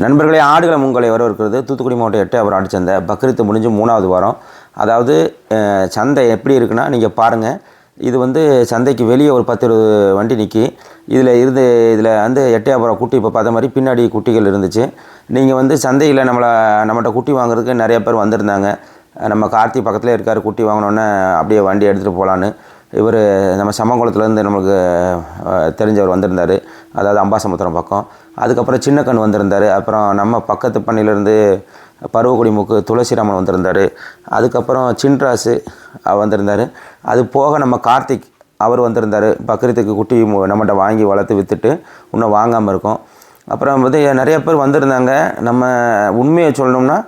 நண்பர்களே, ஆடுகளம் உங்களை வரவேற்கிறது. தூத்துக்குடி மாவட்டம் எட்டயபுரம் ஆட்டுச்சந்தை பக்ரீத்து முடிஞ்சு 3வது வாரம். அதாவது சந்தை எப்படி இருக்குன்னா, நீங்கள் பாருங்கள். இது வந்து சந்தைக்கு வெளியே ஒரு 10-20 வண்டி நிற்கி. இதில் வந்து எட்டயபுரம் குட்டி இப்போ பார்த்த மாதிரி பின்னாடி குட்டிகள் இருந்துச்சு. நீங்கள் வந்து சந்தையில் நம்மகிட்ட குட்டி வாங்குறதுக்கு நிறைய பேர் வந்திருந்தாங்க. நம்ம கார்த்தி பக்கத்தில் இருக்கார், குட்டி வாங்கினோன்னே அப்படியே வண்டி எடுத்துகிட்டு போகலான்னு. இவர் நம்ம சமங்குளத்துலேருந்து நம்மளுக்கு தெரிஞ்சவர் வந்திருந்தார், அதாவது அம்பாசமுத்திரம் பக்கம். அதுக்கப்புறம் சின்ன கண் வந்திருந்தார். அப்புறம் நம்ம பக்கத்து பண்ணையிலேருந்து பருவக்குடி மூக்கு துளசிராமன் வந்திருந்தார். அதுக்கப்புறம் சின்ராசு வந்திருந்தார். அது போக நம்ம கார்த்திக் அவர் வந்திருந்தார். பக்ரீத்துக்கு குட்டி நம்மகிட்ட வாங்கி வளர்த்து விற்றுட்டு இன்னும் வாங்காமல் இருக்கோம். அப்புறம் வந்து நிறைய பேர் வந்திருந்தாங்க. நம்ம உண்மையை சொல்லணும்னா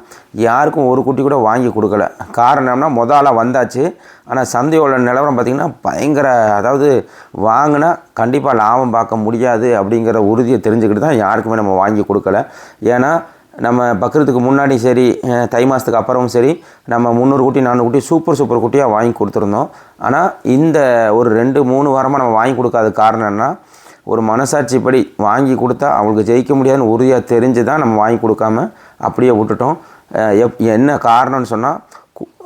யாருக்கும் ஒரு குட்டி கூட வாங்கி கொடுக்கல. காரணம்னா ஆளாக வந்தாச்சு. ஆனால் சந்தையோட நிலவரம் பார்த்திங்கன்னா பயங்கர, அதாவது வாங்கினா கண்டிப்பாக லாபம் பார்க்க முடியாது அப்படிங்கிற உறுதியை தெரிஞ்சுக்கிட்டு தான் யாருக்குமே நம்ம வாங்கி கொடுக்கல. ஏன்னா நம்ம பக்ரீத்துக்கு முன்னாடி சரி, தை மாதத்துக்கு அப்புறமும் சரி, நம்ம 300 குட்டி 400 குட்டி சூப்பர் குட்டியாக வாங்கி கொடுத்துருந்தோம். ஆனால் இந்த ஒரு 2-3 வாரமாக நம்ம வாங்கி கொடுக்காத காரணம் என்ன, ஒரு மனசாட்சிப்படி வாங்கி கொடுத்தா அவங்களுக்கு ஜெயிக்க முடியாதுன்னு உறுதியாக தெரிஞ்சு தான் நம்ம வாங்கி கொடுக்காம அப்படியே விட்டுட்டோம். என்ன காரணம்னு சொன்னால்,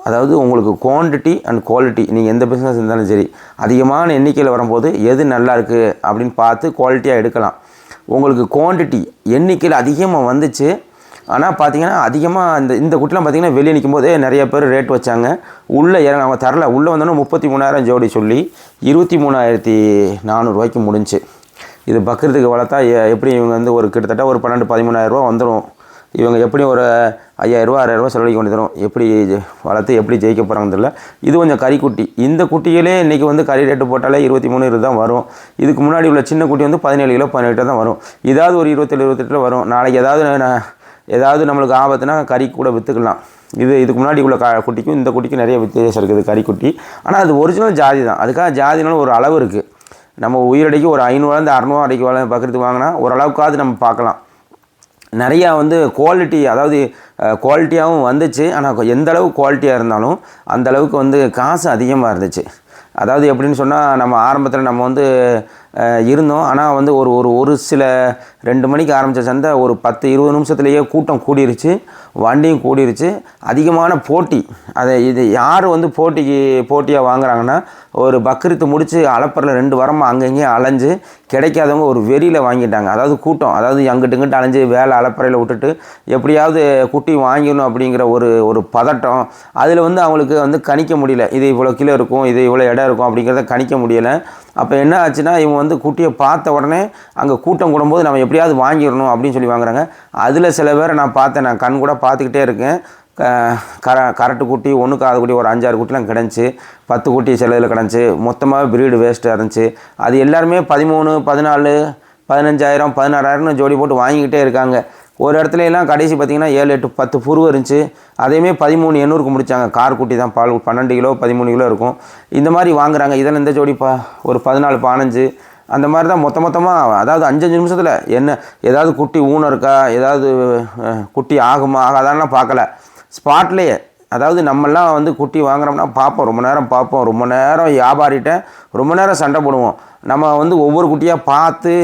அதாவது உங்களுக்கு குவான்டிட்டி அண்ட் குவாலிட்டி, நீங்கள் எந்த பிஸ்னஸ் இருந்தாலும் சரி, அதிகமான எண்ணிக்கையில் வரும்போது எது நல்லா இருக்குது அப்படின்னு பார்த்து குவாலிட்டியாக எடுக்கலாம். உங்களுக்கு குவான்டிட்டி எண்ணிக்கையில் அதிகமாக வந்துச்சு. ஆனால் பார்த்தீங்கன்னா அதிகமாக இந்த குட்டிலாம் பார்த்திங்கன்னா வெளியே நிற்கும் போதே நிறைய பேர் ரேட் வச்சாங்க. உள்ளே அவங்க தரல. உள்ளே வந்தோன்னே 33,000 ஜோடி சொல்லி 23,400 ரூபாய்க்கு முடிஞ்சு. இது பக்ரீத்துக்கு வளர்த்தா எப்படி இவங்க வந்து ஒரு கிட்டத்தட்ட ஒரு 12-13,000 ரூபா வந்துடும். இவங்க எப்படி ஒரு 5,000 ரூபா 6,000 ரூபா செலவழிக்க வேண்டி தரும். எப்படி வளர்த்து எப்படி ஜெயிக்க போகிறாங்கன்னு தெரியல. இது கொஞ்சம் கறிக்குட்டி. இந்த குட்டிகளே இன்றைக்கி வந்து கறி ரேட்டு போட்டாலே 23-20 தான் வரும். இதுக்கு முன்னாடி உள்ள சின்ன குட்டி வந்து 17 கிலோ 18 தான் வரும். இதாவது ஒரு 27-28 வரும். நாளைக்கு ஏதாவது நம்மளுக்கு ஆபத்துனா கறி கூட விற்றுக்கலாம். இதுக்கு முன்னாடி உள்ள குட்டிக்கும் இந்த குட்டிக்கும் நிறைய வித்தியாசம் இருக்குது, கறிக்குட்டி. ஆனால் அது ஒரிஜினல் ஜாதி தான். அதுக்காக ஜாதினாலும் ஒரு அளவு இருக்குது. நம்ம உயிரடைக்கு ஒரு 500-600 அடைக்கு பக்ரீத்துக்கு வாங்கினா ஓரளவுக்காவது நம்ம பார்க்கலாம். நிறையா வந்து குவாலிட்டி, அதாவது குவாலிட்டியாகவும் வந்துச்சு. ஆனால் எந்த அளவுக்கு குவாலிட்டியாக இருந்தாலும் அந்தளவுக்கு வந்து காசு அதிகமாக இருந்துச்சு. அதாவது எப்படின்னு சொன்னால், நம்ம ஆரம்பத்தில் நம்ம வந்து இருந்தோம். ஆனால் வந்து ஒரு சில 2 மணிக்கு ஆரம்பித்த சந்தை ஒரு 10-20 நிமிஷத்துலேயே கூட்டம் கூடிருச்சு, வண்டியும் கூடிருச்சு. அதிகமான போட்டி. இது யார் வந்து போட்டியாக வாங்குறாங்கன்னா, ஒரு பக்ரீத்து முடித்து அளப்பரில் 2 வாரமாக அங்கங்கேயும் அலைஞ்சு கிடைக்காதவங்க ஒரு வெறியில் வாங்கிட்டாங்க. அதாவது கூட்டம், அதாவது அங்கிட்டு அலைஞ்சு வேலை அளப்பறையில் விட்டுட்டு எப்படியாவது குட்டி வாங்கிடணும் அப்படிங்கிற ஒரு பதட்டம். அதில் வந்து அவங்களுக்கு வந்து கணிக்க முடியல, இது இவ்வளோ கிலோ இருக்கும், இது இவ்வளோ இடம் இருக்கும் அப்படிங்கிறத கணிக்க முடியலை. அப்போ என்ன ஆச்சுன்னா, இவங்க வந்து குட்டியை பார்த்த உடனே அங்கே கூட்டம் கூடும்போது நம்ம எப்படியாவது வாங்கிடணும் அப்படின்னு சொல்லி வாங்குறாங்க. அதில் சில பேரை நான் பார்த்தேன், நான் கண் கூட பார்த்துக்கிட்டே இருக்கேன். கரெக்டு குட்டி, ஒன்றுக்காத குட்டி ஒரு 5-6 குட்டிலாம் கிடந்துச்சு. 10 குட்டி சில இதில் கிடந்துச்சு. மொத்தமாக பிரீடு வேஸ்ட்டாக இருந்துச்சு. அது எல்லாருமே 13, 14, 15,000, 16,000 ஜோடி போட்டு வாங்கிக்கிட்டே இருக்காங்க. ஒரு இடத்துல எல்லாம் கடைசி பார்த்திங்கன்னா 7, 8, 10 புருவ இருந்துச்சு. அதையுமே 13,800க்கு முடித்தாங்க. கார் குட்டி தான், பால் 12 கிலோ 13 கிலோ இருக்கும். இந்த மாதிரி வாங்குறாங்க. இதில் இந்த ஜோடி ஒரு 14, 15 அந்த மாதிரி தான் மொத்தமாக. அதாவது 5 நிமிஷத்தில் என்ன ஏதாவது குட்டி ஊனம் இருக்கா, ஏதாவது குட்டி ஆகுமா ஆகாதான்லாம் பார்க்கல, ஸ்பாட்லேயே. அதாவது நம்மெல்லாம் வந்து குட்டி வாங்குறோம்னா பார்ப்போம், ரொம்ப நேரம் பார்ப்போம், ரொம்ப நேரம் வியாபாரிட்ட ரொம்ப நேரம் சண்டை போடுவோம். நம்ம வந்து ஒவ்வொரு குட்டியாக பார்த்து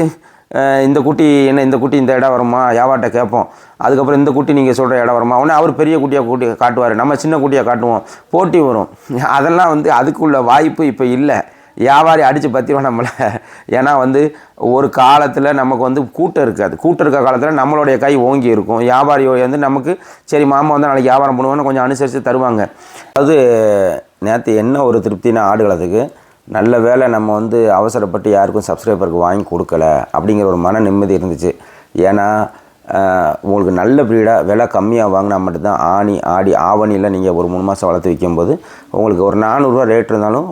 இந்த குட்டி என்ன, இந்த குட்டி இந்த இடம் வருமா வியாபாரிட்ட கேட்போம். அதுக்கப்புறம் இந்த குட்டி நீங்கள் சொல்கிற இடம் வருமா, உடனே அவர் பெரிய குட்டி காட்டுவார், நம்ம சின்ன குட்டியாக காட்டுவோம், போட்டி வரும். அதெல்லாம் வந்து அதுக்குள்ள வாய்ப்பு இப்போ இல்லை. வியாபாரி அடித்து பற்றிடுவோம் நம்மளை. ஏன்னா வந்து ஒரு காலத்தில் நமக்கு வந்து கூட்டம் இருக்காது. கூட்டம் இருக்க காலத்தில் நம்மளுடைய கை ஓங்கி இருக்கும். வியாபாரி வந்து நமக்கு சரி மாமா வந்து நாளைக்கு வியாபாரம் பண்ணுவோன்னு கொஞ்சம் அனுசரித்து தருவாங்க. அதாவது நேற்று என்ன ஒரு திருப்தினா, ஆடுகளத்துக்கு நல்ல வேலை நம்ம வந்து அவசரப்பட்டு யாருக்கும் சப்ஸ்கிரைபருக்கு வாங்கி கொடுக்கல அப்படிங்கிற ஒரு மன நிம்மதி இருந்துச்சு. ஏன்னா உங்களுக்கு நல்ல ப்ரீடாக விலை கம்மியாக வாங்கினா மட்டும்தான் ஆடி ஆவணியில் நீங்கள் ஒரு 3 மாதம் வளர்த்து விற்கும்போது உங்களுக்கு ஒரு 400 ரூபா ரேட் இருந்தாலும்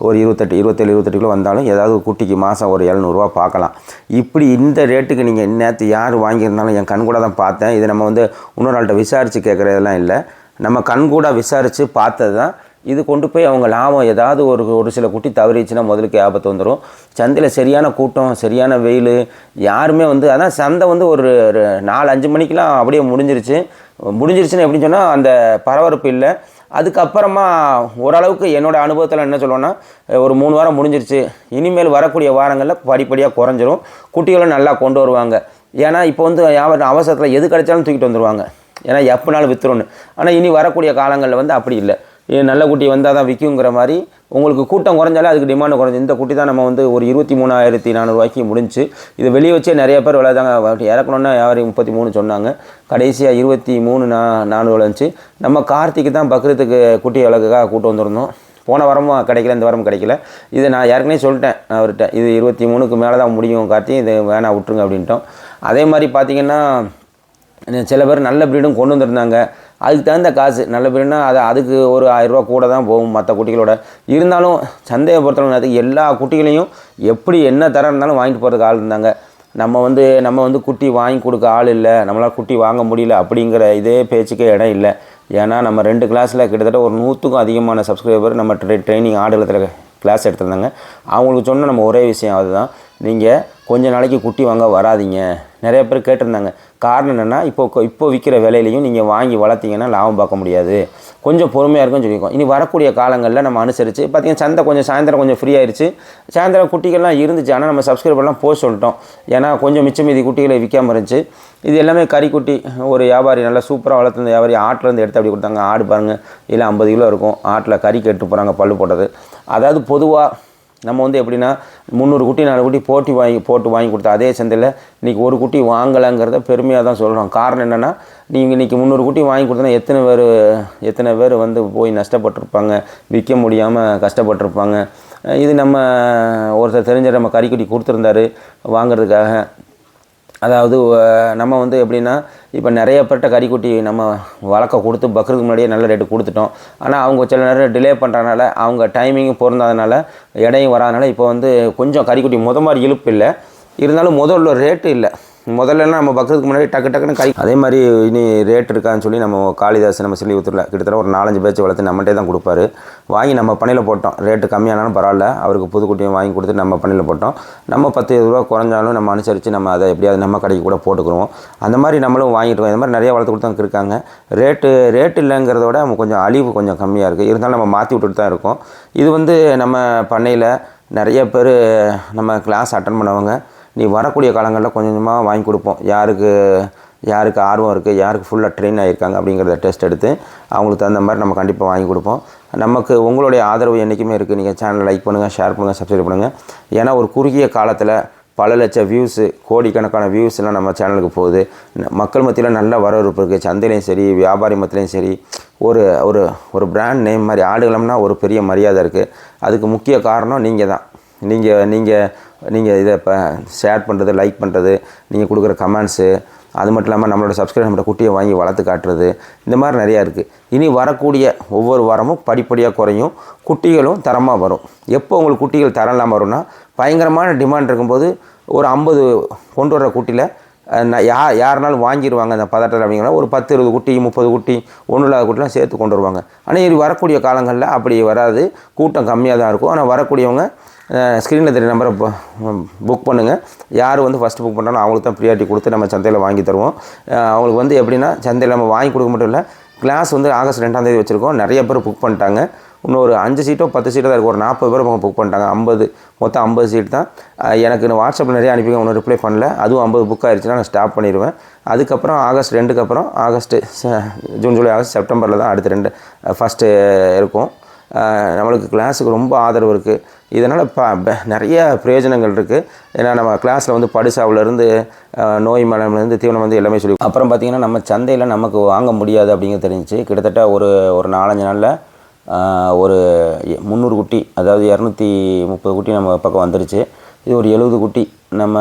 ஒரு 27 கிலோ வந்தாலும் ஏதாவது குட்டிக்கு மாதம் ஒரு 700 ரூபா பார்க்கலாம். இப்படி இந்த ரேட்டுக்கு நீங்கள் நேற்று யார் வாங்கியிருந்தாலும் என் கண் கூட தான் பார்த்தேன். இது நம்ம வந்து இன்னொரு ஆள்கிட்ட விசாரித்து கேட்குறதெல்லாம் இல்லை, நம்ம கண் கூட விசாரித்து பார்த்தது தான். இது கொண்டு போய் அவங்க லாபம் ஏதாவது ஒரு சில குட்டி தவறிச்சுன்னா முதலுக்கு ஆபத்து வந்துடும். சந்தையில் சரியான கூட்டம், சரியான வெயில், யாருமே வந்து அதான் சந்தை வந்து ஒரு 4-5 மணிக்கெலாம் அப்படியே முடிஞ்சிருச்சுன்னு எப்படின்னு சொன்னால் அந்த பரபரப்பு இல்லை. அதுக்கப்புறமா ஓரளவுக்கு என்னோடய அனுபவத்தில் என்ன சொல்லுவேன்னா, ஒரு 3 வாரம் முடிஞ்சிருச்சு, இனிமேல் வரக்கூடிய வாரங்களில் படிப்படியாக குறைஞ்சிரும், குட்டிகளும் நல்லா கொண்டு வருவாங்க. ஏன்னா இப்போ வந்து வியாபாரம் அவசரத்தில் எது கிடைச்சாலும் தூக்கிட்டு வந்துடுவாங்க, ஏன்னா எப்போனாலும் விற்றுருன்னு. ஆனால் இனி வரக்கூடிய காலங்களில் வந்து அப்படி இல்லை, நல்ல குட்டி வந்தால் தான் விற்குங்கிற மாதிரி. உங்களுக்கு கூட்டம் குறைஞ்சாலே அதுக்கு டிமாண்டு குறைஞ்சி. இந்த குட்டி தான் நம்ம வந்து ஒரு 23,400 முடிஞ்சு. இது வெளியே வச்சே நிறைய பேர் விளையாதாங்க. இறக்கணுன்னா யாரும் 33 சொன்னாங்க, கடைசியாக 23,400 வந்துச்சு. நம்ம கார்த்திக்கு தான் பக்ரீத்துக்கு குட்டி விளக்குக்காக கூட்டம் வந்திருந்தோம். போன வாரமும் கிடைக்கல, இந்த வாரமும் கிடைக்கல. இதை நான் ஏற்கனவே சொல்லிட்டேன் அவர்கிட்ட, இது 23க்கு மேலே தான் முடியும் கார்த்தி, இது வேணாம் விட்டுருங்க அப்படின்ட்டோம். அதே மாதிரி பார்த்திங்கன்னா சில பேர் நல்ல ப்ரீடும் கொண்டு வந்திருந்தாங்க, அதுக்கு தகுந்த காசு. நல்ல ப்ரீடுனா அதுக்கு ஒரு 1000 ரூபா கூட தான் போகும் மற்ற குட்டிகளோட. இருந்தாலும் சந்தையை பொறுத்தவரை அதுக்கு எல்லா குட்டிகளையும் எப்படி என்ன தரம் இருந்தாலும் வாங்கிட்டு போகிறதுக்கு ஆள் இருந்தாங்க. நம்ம வந்து குட்டி வாங்கி கொடுக்க ஆள் இல்லை, நம்மளால் குட்டி வாங்க முடியல அப்படிங்கிற இதே பேச்சுக்கே இடம் இல்லை. ஏன்னா நம்ம 2 கிளாஸில் கிட்டத்தட்ட ஒரு 100க்கும் அதிகமான சப்ஸ்கிரைபர் நம்ம ட்ரைனிங் ஆடுகளத்தில் கிளாஸ் எடுத்திருந்தாங்க. அவங்களுக்கு சொன்ன நம்ம ஒரே விஷயம் அதுதான், நீங்கள் கொஞ்ச நாளைக்கு குட்டி வாங்க வராதிங்க. நிறைய பேர் கேட்டிருந்தாங்க. காரணம் என்னென்னா, இப்போ விற்கிற விலையிலையும் நீங்கள் வாங்கி வளர்த்திங்கன்னா லாபம் பார்க்க முடியாது, கொஞ்சம் பொறுமையாக இருக்குன்னு சொல்லியிருக்கோம். இனி வரக்கூடிய காலங்களில் நம்ம அனுசரித்து பார்த்திங்கன்னா சந்தை கொஞ்சம் சாயந்தரம் கொஞ்சம் ஃப்ரீ ஆயிடுச்சு. சாயந்தரம் குட்டிகள்லாம் இருந்துச்சு, ஆனால் நம்ம சப்ஸ்கிரைபர்லாம் போக சொல்லிட்டோம். ஏன்னா கொஞ்சம் மிச்சம் மீதி குட்டிகளை விற்காமல் இருந்துச்சு. இது எல்லாமே கறிக்குட்டி. ஒரு வியாபாரி நல்லா சூப்பராக வளர்த்துருந்த வியாபாரி ஆட்டிலேருந்து எடுத்து அப்படி கொடுத்தாங்க. ஆடு பாருங்கள், இல்லை 50 கிலோ இருக்கும். ஆட்டில் கறி கேட்டு போகிறாங்க, பல்லு போட்டது. அதாவது பொதுவாக நம்ம வந்து எப்படின்னா 300 குட்டி 4 குட்டி போட்டு வாங்கி கொடுத்தா அதே சந்தையில் இன்றைக்கி ஒரு குட்டி வாங்கலைங்கிறத பெருமையாக தான் சொல்கிறோம். காரணம் என்னென்னா, நீங்கள் இன்றைக்கி 300 குட்டி வாங்கி கொடுத்தனா எத்தனை பேர் வந்து போய் நஷ்டப்பட்டிருப்பாங்க, விற்க முடியாமல் கஷ்டப்பட்டிருப்பாங்க. இது நம்ம ஒருத்தர் தெரிஞ்ச நம்ம கறிக்குட்டி கொடுத்துருந்தாரு வாங்கிறதுக்காக. அதாவது நம்ம வந்து எப்படின்னா, இப்போ நிறைய பேர்ட்ட கறிக்குட்டி நம்ம வளர்க்க கொடுத்து பக்ரீத்துக்கு முன்னாடியே நல்ல ரேட்டு கொடுத்துட்டோம். ஆனால் அவங்க சில நேரம் டிலே பண்ணுறதுனால, அவங்க டைமிங்கும் பொருந்தாதனால, எடையும் வராதனால இப்போ வந்து கொஞ்சம் கறிக்குட்டி மாதிரி இழுப்பு இல்லை. இருந்தாலும் முதல்ல ரேட்டு இல்லை. முதல்லலாம் நம்ம பக்ரீத்துக்கு முன்னாடி டக்குன்னு அதே மாதிரி இனி ரேட் இருக்கான்னு சொல்லி நம்ம காளிதாஸ் நம்ம ஸ்ரீவில்லிபுத்தூரில் கிட்டத்தட்ட ஒரு 4-5 பேட்ச் வளர்த்து நம்மகிட்டே தான் கொடுப்பாரு. வாங்கி நம்ம பண்ணையில் போட்டோம். ரேட்டு கம்மியானாலும் பரவாயில்ல, அவருக்கு புதுக்குட்டியும் வாங்கி கொடுத்து நம்ம பண்ணையில் போட்டோம். நம்ம 10-20 ரூபா குறைஞ்சாலும் நம்ம அனுசரித்து நம்ம அதை எப்படியாவது நம்ம கடைக்கு கூட போட்டுக்குருவோம். அந்த மாதிரி நம்மளும் வாங்கிட்டு இருக்கோம். இந்த மாதிரி நிறைய வளர்த்து கொடுத்தவங்க இருக்காங்க. ரேட்டு இல்லைங்கிறத விட நம்ம கொஞ்சம் அழிவு கொஞ்சம் கம்மியாக இருக்குது. இருந்தாலும் நம்ம மாற்றி விட்டுட்டு தான் இருக்கோம். இது வந்து நம்ம பண்ணையில் நிறைய பேர் நம்ம கிளாஸ் அட்டன் பண்ணவங்க, நீ வரக்கூடிய காலங்களில் கொஞ்சம் கொஞ்சமாக வாங்கி கொடுப்போம். யாருக்கு ஆர்வம் இருக்குது, யாருக்கு ஃபுல்லாக ட்ரெயின் ஆகியிருக்காங்க அப்படிங்கிறத டெஸ்ட் எடுத்து அவங்களுக்கு தகுந்த மாதிரி நம்ம கண்டிப்பாக வாங்கி கொடுப்போம். நமக்கு உங்களுடைய ஆதரவு என்றைக்குமே இருக்குது. நீங்கள் சேனலை லைக் பண்ணுங்கள், ஷேர் பண்ணுங்கள், சப்ஸ்கிரைப் பண்ணுங்கள். ஏன்னா ஒரு குறுகிய காலத்தில் பல லட்சம் வியூஸு, கோடிக்கணக்கான வியூஸ்லாம் நம்ம சேனலுக்கு போகுது. மக்கள் மத்தியில் நல்ல வரவேற்பு இருக்குது. சந்தையிலையும் சரி, வியாபாரி மத்தியிலையும் சரி, ஒரு ஒரு ஒரு பிராண்ட் நேம் மாதிரி ஆடுகளம்னா ஒரு பெரிய மரியாதை இருக்குது. அதுக்கு முக்கிய காரணம் நீங்கள் தான். நீங்கள் இதை இப்போ ஷேர் பண்ணுறது, லைக் பண்ணுறது, நீங்கள் கொடுக்குற கமெண்ட்ஸு, அது மட்டும் இல்லாமல் நம்மளோட சப்ஸ்கிரைப் நம்மளோட குட்டியை வாங்கி வளர்த்து காட்டுறது, இந்த மாதிரி நிறையா இருக்குது. இனி வரக்கூடிய ஒவ்வொரு வாரமும் படிப்படியாக குறையும், குட்டிகளும் தரமாக வரும். எப்போ உங்களுக்கு குட்டிகள் தரம் இல்லாமல் வரும்னா, பயங்கரமான டிமாண்ட் இருக்கும்போது ஒரு 50 கொண்டு வர்ற குட்டியில் யாருனாலும் வாங்கிடுவாங்க. அந்த பதட்டத்தில் அப்படிங்கிற ஒரு 10-20 குட்டி 30 குட்டி ஒன்றும் இல்லாத குட்டிலாம் சேர்த்து கொண்டு வருவாங்க. ஆனால் இது வரக்கூடிய காலங்களில் அப்படி வராது, கூட்டம் கம்மியாக தான் இருக்கும். ஆனால் வரக்கூடியவங்க ஸ்க்ரீனில் தெரிய நம்பரை புக் பண்ணுங்கள். யார் வந்து ஃபஸ்ட்டு புக் பண்ணுறாலும் அவங்களுக்கு தான் ப்ரியாரிட்டி கொடுத்து நம்ம சந்தையில் வாங்கி தருவோம். அவங்களுக்கு வந்து எப்படின்னா, சந்தையில் நம்ம வாங்கி கொடுக்க மட்டும் இல்லை, கிளாஸ் வந்து ஆகஸ்ட் 2ஆம் தேதி வச்சுருக்கோம். நிறைய பேர் புக் பண்ணிட்டாங்க. இன்னும் ஒரு 5 சீட்டோ 10 சீட்டோ தான் இருக்குது. ஒரு 40 பேர் புக் பண்ணிட்டாங்க. மொத்தம் 50 சீட் தான். எனக்கு வாட்ஸ்அப்பில் நிறைய அனுப்பிங்க, ஒன்றும் ரிப்ளை பண்ணல. அதுவும் 50 புக் ஆகிடுச்சுன்னா நான் ஸ்டாப் பண்ணிடுவேன். அதுக்கப்புறம் ஆகஸ்ட் 2க்கு அப்புறம் ஜூன், ஜூலை, ஆகஸ்ட், செப்டம்பரில் தான் அடுத்த ஃபஸ்ட்டு இருக்கும். நம்மளுக்கு கிளாஸுக்கு ரொம்ப ஆதரவு இருக்குது. இதனால் நிறைய பிரயோஜனங்கள் இருக்குது. ஏன்னா நம்ம கிளாஸில் வந்து படுசாவிலேருந்து நோய் மலம்லேருந்து தீவனம் வந்து எல்லாமே சொல்லி. அப்புறம் பார்த்திங்கன்னா, நம்ம சந்தையில் நமக்கு வாங்க முடியாது அப்படிங்கிறது தெரிஞ்சிச்சு. கிட்டத்தட்ட ஒரு 4-5 நாளில் ஒரு 300 குட்டி, அதாவது 230 குட்டி நம்ம பக்கம் வந்துருச்சு. இது ஒரு 70 குட்டி நம்ம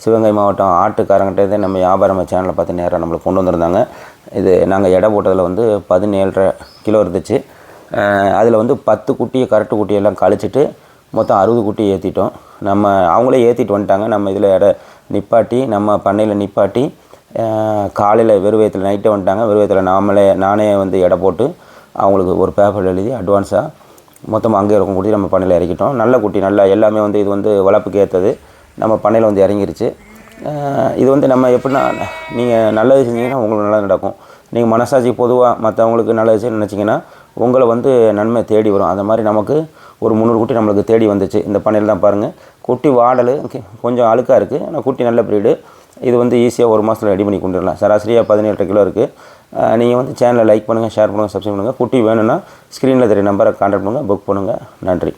சிவகங்கை மாவட்டம் ஆட்டுக்காரங்கிட்டே நம்ம வியாபாரம் சேனலில் பார்த்து நேராக நம்மளுக்கு கொண்டு வந்திருந்தாங்க. இது நாங்கள் எடை போட்டதில் வந்து 17.5 கிலோ இருந்துச்சு. அதில் வந்து 10 குட்டியை கரெக்டு குட்டியெல்லாம் கழிச்சிட்டு மொத்தம் 60 குட்டியை ஏற்றிட்டோம். அவங்களே ஏற்றிட்டு வந்துட்டாங்க. நம்ம இதில் நிப்பாட்டி நம்ம பண்ணையில் நிப்பாட்டி காலையில் வெறுவயத்தில் நைட்டே வந்துட்டாங்க. வெறுவயத்தில் நானே வந்து எடை போட்டு அவங்களுக்கு ஒரு பேப்பர் எழுதி அட்வான்ஸாக மொத்தமாக அங்கே இருக்கும் குட்டி நம்ம பண்ணையில் இறக்கிட்டோம். நல்ல குட்டி, நல்லா எல்லாமே வந்து இது வந்து வளர்ப்புக்கு ஏற்றது நம்ம பண்ணையில் வந்து இறங்கிருச்சு. இது வந்து நம்ம எப்படின்னா, நீங்கள் நல்லது செஞ்சீங்கன்னா உங்களுக்கு நல்லது நடக்கும். நீங்கள் மனசாட்சி பொதுவாக மற்றவங்களுக்கு நல்லது செய்யணும்னு நினச்சிங்கன்னா உங்களை வந்து நன்மை தேடி வரும். அந்த மாதிரி நமக்கு ஒரு 300 குட்டி நம்மளுக்கு தேடி வந்துச்சு. இந்த பண்ணையில் தான் பாருங்கள். குட்டி வாடல் கொஞ்சம் அழுக்காக இருக்குது, ஆனால் குட்டி நல்ல ப்ரீடு. இது வந்து ஈஸியாக 1 மாதத்தில் ரெடி பண்ணி கொண்டு வரலாம். சராசரியாக 17 கிலோ இருக்குது. நீங்கள் வந்து சேனலை லைக் பண்ணுங்கள், ஷேர் பண்ணுங்கள், சப்ஸ்கிரைப் பண்ணுங்கள். குட்டி வேணும்னா ஸ்க்ரீனில் தெரிய நம்பரை கான்டாக்ட் பண்ணுங்கள், புக் பண்ணுங்கள். நன்றி.